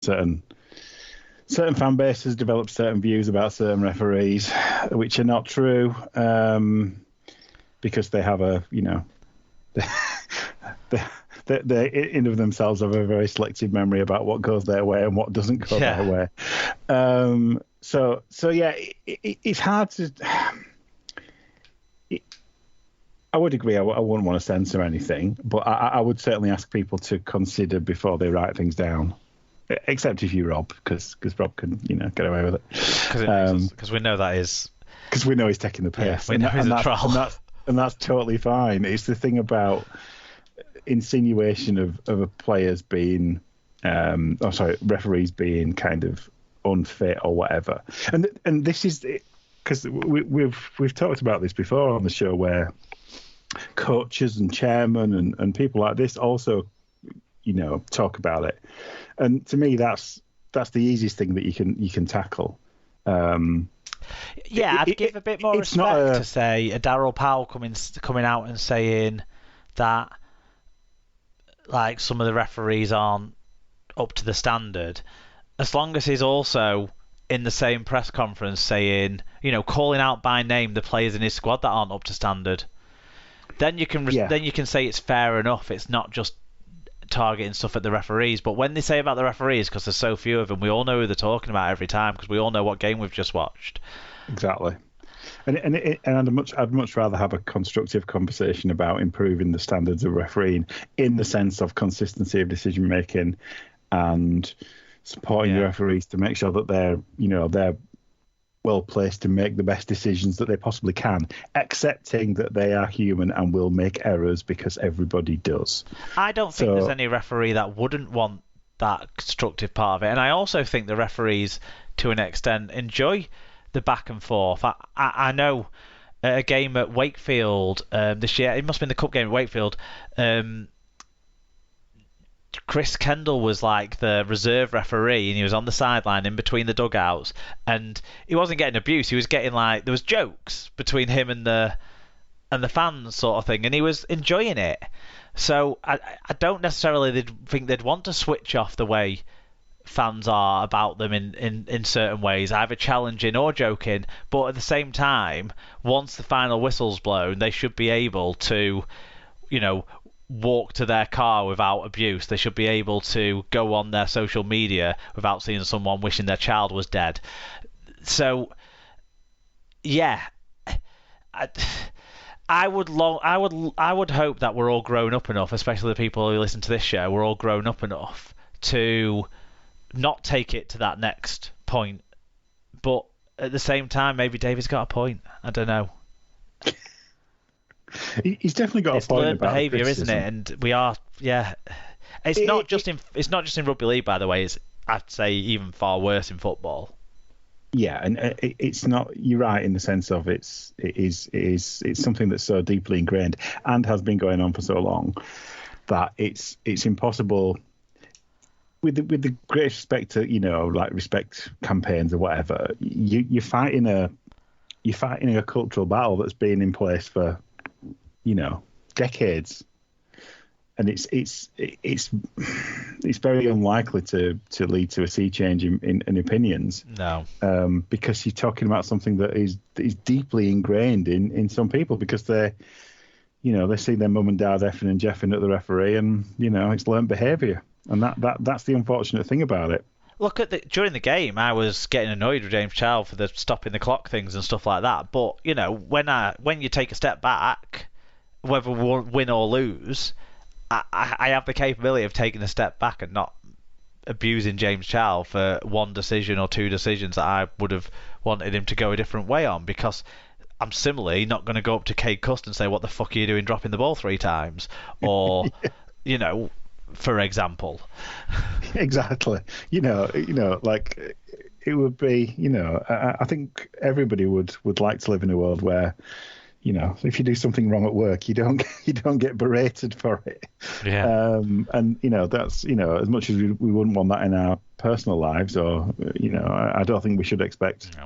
certain fan bases develop certain views about certain referees, which are not true, because they have a, they in of themselves have a very selective memory about what goes their way and what doesn't go their way. So yeah, it's hard to. I would agree. I wouldn't want to censor anything, but I would certainly ask people to consider before they write things down. Except if you Rob, because Rob can get away with it. Because we know that is. Because we know he's taking the piss. Yeah, we know he's a troll. And that's totally fine. It's the thing about insinuation of a players being, referees being kind of unfit or whatever. And this is because we've talked about this before on the show, where coaches and chairmen and people like this also, talk about it. And to me, that's the easiest thing that you can tackle. I'd give a bit more respect to say a Darryl Powell coming out and saying that like some of the referees aren't up to the standard, as long as he's also in the same press conference saying, calling out by name the players in his squad that aren't up to standard. Then you can say it's fair enough. It's not just targeting stuff at the referees. But when they say about the referees, because there's so few of them, we all know who they're talking about every time, because we all know what game we've just watched. Exactly. And I'd much rather have a constructive conversation about improving the standards of refereeing in the sense of consistency of decision making and supporting the referees to make sure that they're well placed to make the best decisions that they possibly can, accepting that they are human and will make errors, because everybody does. I don't think there's any referee that wouldn't want that constructive part of it. And I also think the referees, to an extent, enjoy the back and forth. I know at a game at Wakefield this year, it must have been the cup game at Wakefield, Chris Kendall was like the reserve referee, and he was on the sideline in between the dugouts, and he wasn't getting abuse. He was getting there was jokes between him and the fans, sort of thing, and he was enjoying it. So I don't necessarily think they'd want to switch off the way fans are about them in certain ways, either challenging or joking. But at the same time, once the final whistle's blown, they should be able to, walk to their car without abuse. They should be able to go on their social media without seeing someone wishing their child was dead. So, yeah, I would hope that we're all grown up enough, especially the people who listen to this show. We're all grown up enough to not take it to that next point. But at the same time, maybe David's got a point. I don't know. He's definitely got a point learned about behaviour, isn't it? And we are, It's not just in rugby league, by the way. It's, I'd say, even far worse in football. Yeah, and it's not. You're right in the sense of it's something that's so deeply ingrained and has been going on for so long that it's impossible. With the greatest respect to like respect campaigns or whatever, you're fighting a cultural battle that's been in place for decades, and it's very unlikely to lead to a sea change in opinions. No, because you're talking about something that is deeply ingrained in some people, because they see their mum and dad effing and jeffing at the referee, and it's learned behaviour, and that's the unfortunate thing about it. Look during the game, I was getting annoyed with James Child for the stopping the clock things and stuff like that. But when you take a step back, whether we win or lose, I have the capability of taking a step back and not abusing James Child for one decision or two decisions that I would have wanted him to go a different way on, because I'm similarly not going to go up to Cade Cust and say, what the fuck are you doing dropping the ball 3 times? Or, for example. Exactly. Like it would be, I think everybody would like to live in a world where, if you do something wrong at work, you don't get berated for it. Yeah. And that's as much as we wouldn't want that in our personal lives, or I don't think we should expect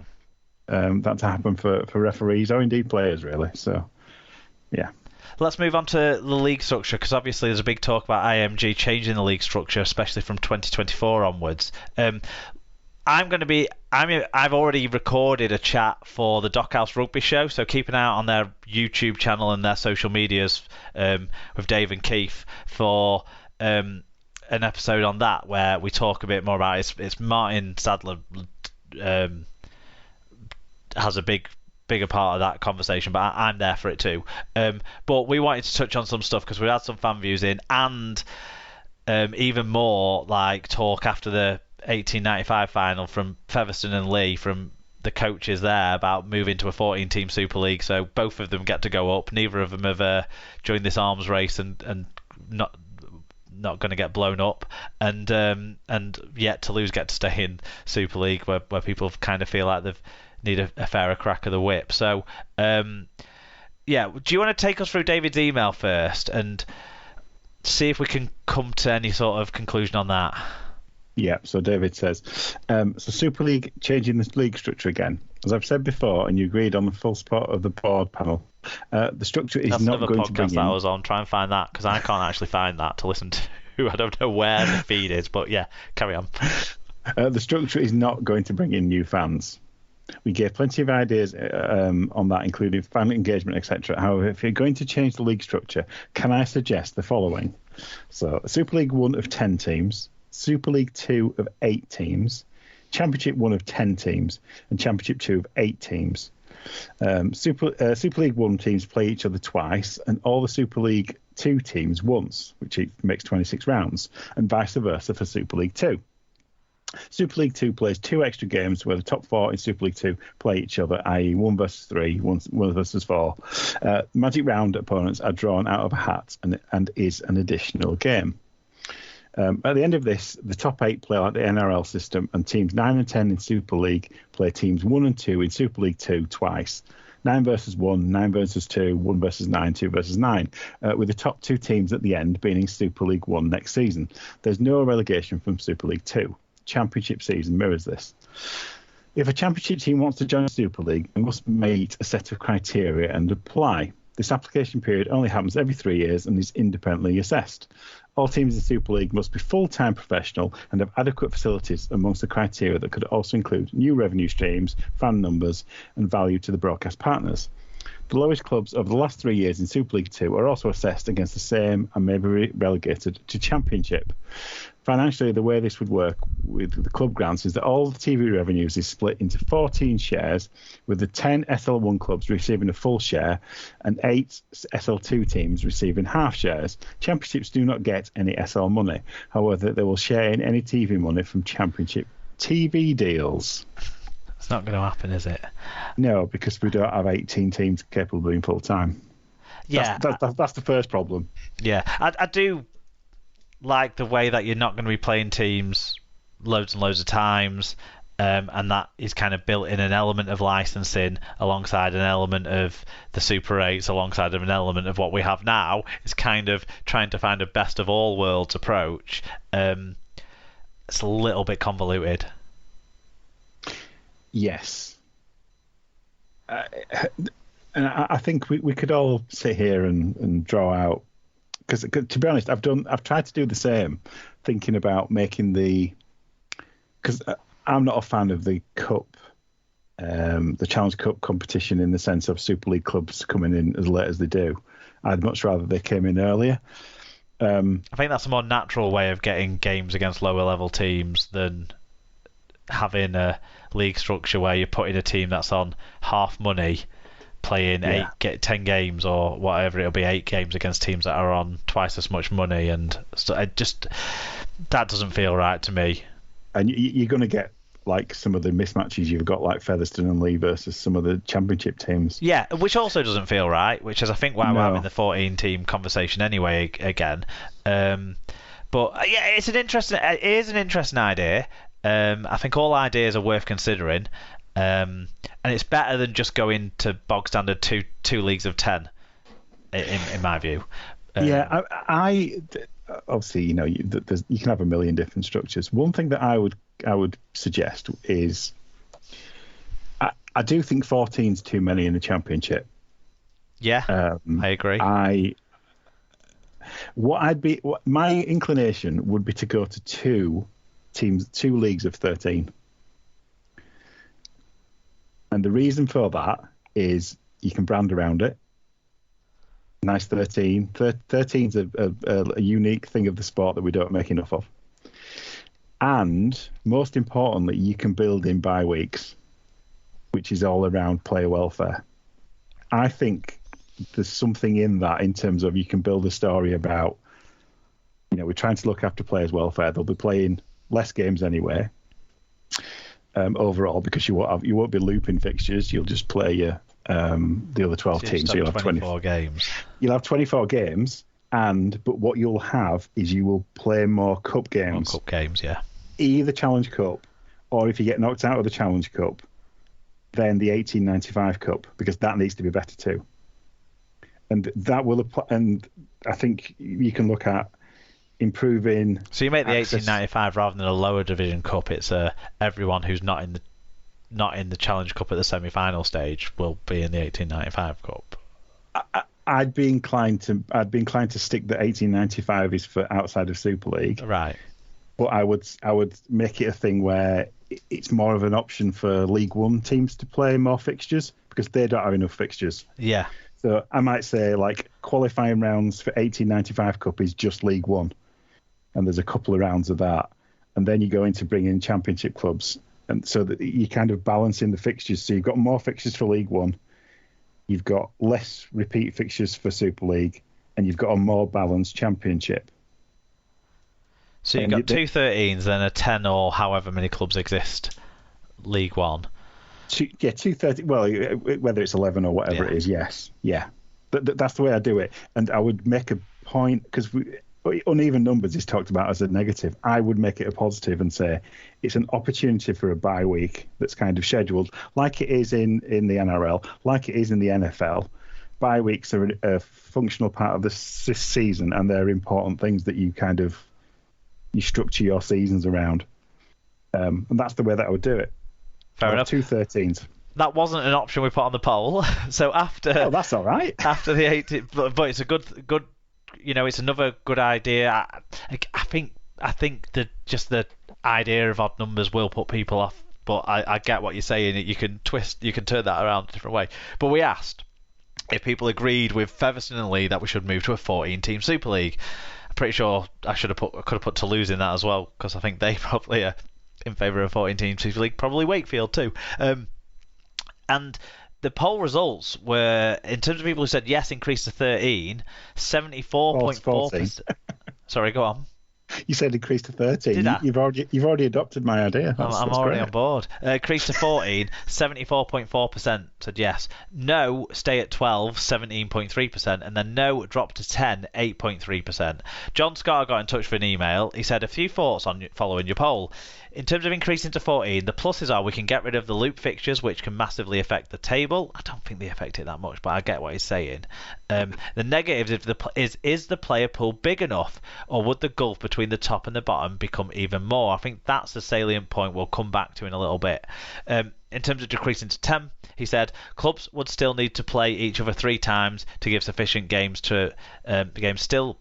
that to happen for referees or indeed players, really. So, yeah. let's move on to the league structure, because obviously there's a big talk about IMG changing the league structure, especially from 2024 onwards. I've already recorded a chat for the Dockhouse Rugby Show, so keep an eye out on their YouTube channel and their social medias with Dave and Keith for an episode on that where we talk a bit more about it. It's Martin Sadler has a bigger part of that conversation, but I'm there for it too. But we wanted to touch on some stuff because we had some fan views in, and even more like talk after the 1895 final from Featherstone and Lee, from the coaches there, about moving to a 14-team Super League. So both of them get to go up. Neither of them have joined this arms race and not going to get blown up. And yet Toulouse get to stay in Super League, where people kind of feel like they need a fairer crack of the whip. So do you want to take us through David's email first and see if we can come to any sort of conclusion on that? Yeah, so David says, so Super League changing the league structure again. As I've said before, and you agreed on the full support of the board panel, the structure is not going to bring in... That's another podcast that I was on. Try and find that, because I can't actually find that to listen to. I don't know where the feed is, but yeah, carry on. The structure is not going to bring in new fans. We gave plenty of ideas on that, including fan engagement, etc. However, if you're going to change the league structure, can I suggest the following? So, Super League 1 of 10 teams, Super League 2 of 8 teams, Championship 1 of 10 teams, and Championship 2 of 8 teams. Super League 1 teams play each other twice, and all the Super League 2 teams once, which makes 26 rounds, and vice versa for Super League 2. Super League 2 plays 2 extra games where the top 4 in Super League 2 play each other, i.e. 1 versus 3, 1 versus 4. Magic Round opponents are drawn out of a hat and is an additional game. At the end of this, the top 8 play like the NRL system, and teams 9 and 10 in Super League play teams 1 and 2 in Super League 2 twice. 9 versus 1, 9 versus 2, 1 versus 9, 2 versus 9, with the top 2 teams at the end being in Super League 1 next season. There's no relegation from Super League 2. Championship season mirrors this. If a championship team wants to join Super League, they must meet a set of criteria and apply. This application period only happens every 3 years and is independently assessed. All teams in Super League must be full-time professional and have adequate facilities amongst the criteria that could also include new revenue streams, fan numbers, and value to the broadcast partners. The lowest clubs over the last 3 years in Super League 2 are also assessed against the same and may be relegated to Championship. Financially, the way this would work with the club grants is that all the TV revenues is split into 14 shares, with the 10 SL1 clubs receiving a full share and 8 SL2 teams receiving half shares. Championships do not get any SL money. However, they will share in any TV money from Championship TV deals. It's not going to happen, is it? No, because we don't have 18 teams capable of being full-time. Yeah. That's the first problem. Yeah, I do like the way that you're not going to be playing teams loads and loads of times, and that is kind of built in an element of licensing alongside an element of the Super 8s alongside of an element of what we have now. It's kind of trying to find a best of all worlds approach. It's a little bit convoluted. Yes. And I think we could all sit here and draw out, because to be honest, I've tried to do the same, thinking about making because I'm not a fan of the cup, the Challenge Cup competition in the sense of Super League clubs coming in as late as they do. I'd much rather they came in earlier. I think that's a more natural way of getting games against lower level teams than having a league structure where you're putting a team that's on half money playing 10 games or whatever it'll be, 8 games against teams that are on twice as much money, and so that doesn't feel right to me. And you're going to get like some of the mismatches you've got, like Featherstone and Lee versus some of the Championship teams. Yeah, which also doesn't feel right, which is I think why we're having the 14 team conversation anyway again. But yeah, it is an interesting idea. I think all ideas are worth considering, and it's better than just going to bog standard two leagues of 10, in my view. I obviously, you can have a million different structures. One thing that I would suggest is I do think 14's too many in the Championship. Yeah, I agree. My inclination would be to go to two leagues of 13. And the reason for that is you can brand around it. Nice 13. 13's a unique thing of the sport that we don't make enough of. And most importantly, you can build in bye weeks, which is all around player welfare. I think there's something in that in terms of you can build a story about, we're trying to look after players' welfare. They'll be playing less games anyway, overall, because you won't be looping fixtures. You'll just play the other 12 teams. So you'll have 24 games. You'll have 24 games, but what you'll have is you will play more cup games. More cup games, yeah. Either Challenge Cup, or if you get knocked out of the Challenge Cup, then the 1895 Cup, because that needs to be better too. And that will apply. And I think you can look at improving. So you make the access. 1895 rather than a lower division cup. It's everyone who's not in the Challenge Cup at the semi-final stage will be in the 1895 Cup. I'd be inclined to stick the 1895 is for outside of Super League. Right. But I would make it a thing where it's more of an option for League One teams to play more fixtures because they don't have enough fixtures. Yeah. So I might say like qualifying rounds for 1895 Cup is just League One, and there's a couple of rounds of that, and then you go into bring in Championship clubs, and so that you kind of balance in the fixtures. So you've got more fixtures for League One, you've got less repeat fixtures for Super League, and you've got a more balanced Championship. So you've got two 13s, then a 10 or however many clubs exist, League One. Two 30. Well, whether it's 11 or whatever it is, yes, yeah. That's the way I do it, and I would make a point because uneven numbers is talked about as a negative. I would make it a positive and say it's an opportunity for a bye week that's kind of scheduled, like it is in the NRL, like it is in the NFL. Bye weeks are a functional part of the season, and they're important things that you structure your seasons around, and that's the way that I would do it. Fair enough. Two 13s. That wasn't an option we put on the poll. So after, oh, that's all right. After the 18, but it's a good. It's another good idea. I think that just the idea of odd numbers will put people off. But I get what you're saying. You can turn that around a different way. But we asked if people agreed with Featherstone and Lee that we should move to a 14-team Super League. I'm pretty sure I could have put Toulouse in that as well, because I think they probably are in favour of a 14-team Super League. Probably Wakefield too. And the poll results were, in terms of people who said yes, increase to 13, 74.4%. Sorry, go on. You said increase to 13. Did I? You've already adopted my idea. I'm already on board. Increase to 14, 74.4% said yes. No, stay at 12, 17.3%. And then no, drop to 10, 8.3%. John Scott got in touch with an email. He said, a few thoughts on following your poll. In terms of increasing to 14, the pluses are we can get rid of the loop fixtures, which can massively affect the table. I don't think they affect it that much, but I get what he's saying. The negatives is the player pool big enough, or would the gulf between the top and the bottom become even more? I think that's the salient point we'll come back to in a little bit. In terms of decreasing to 10, he said clubs would still need to play each other 3 times to give sufficient games to the game. Still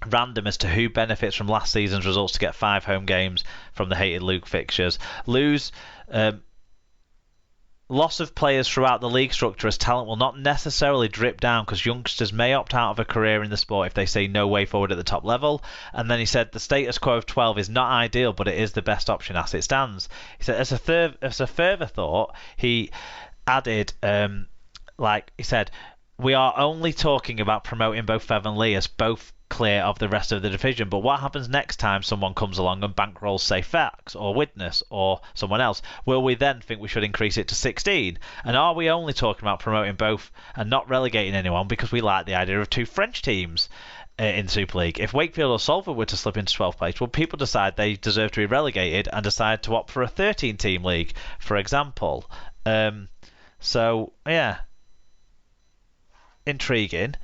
random as to who benefits from last season's results to get 5 home games from the hated Luke fixtures. Loss of players throughout the league structure as talent will not necessarily drip down because youngsters may opt out of a career in the sport if they see no way forward at the top level. And then he said the status quo of 12 is not ideal, but it is the best option as it stands. He said as a further thought, he added, he said, we are only talking about promoting both Fev and Lee as both clear of the rest of the division, but what happens next time someone comes along and bankrolls, say, Fax or Witness or someone else? Will we then think we should increase it to 16? And are we only talking about promoting both and not relegating anyone because we like the idea of 2 French teams in Super League? If Wakefield or Salford were to slip into 12th place, will people decide they deserve to be relegated and decide to opt for a 13-team league, for example? So yeah, intriguing.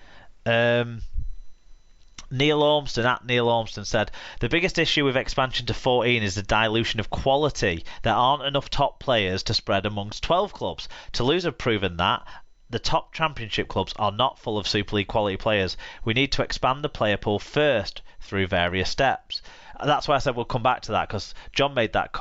Neil Ormston said, the biggest issue with expansion to 14 is the dilution of quality. There aren't enough top players to spread amongst 12 clubs. Toulouse have proven that the top championship clubs are not full of Super League quality players. We need to expand the player pool first through various steps. That's why I said we'll come back to that, because John made that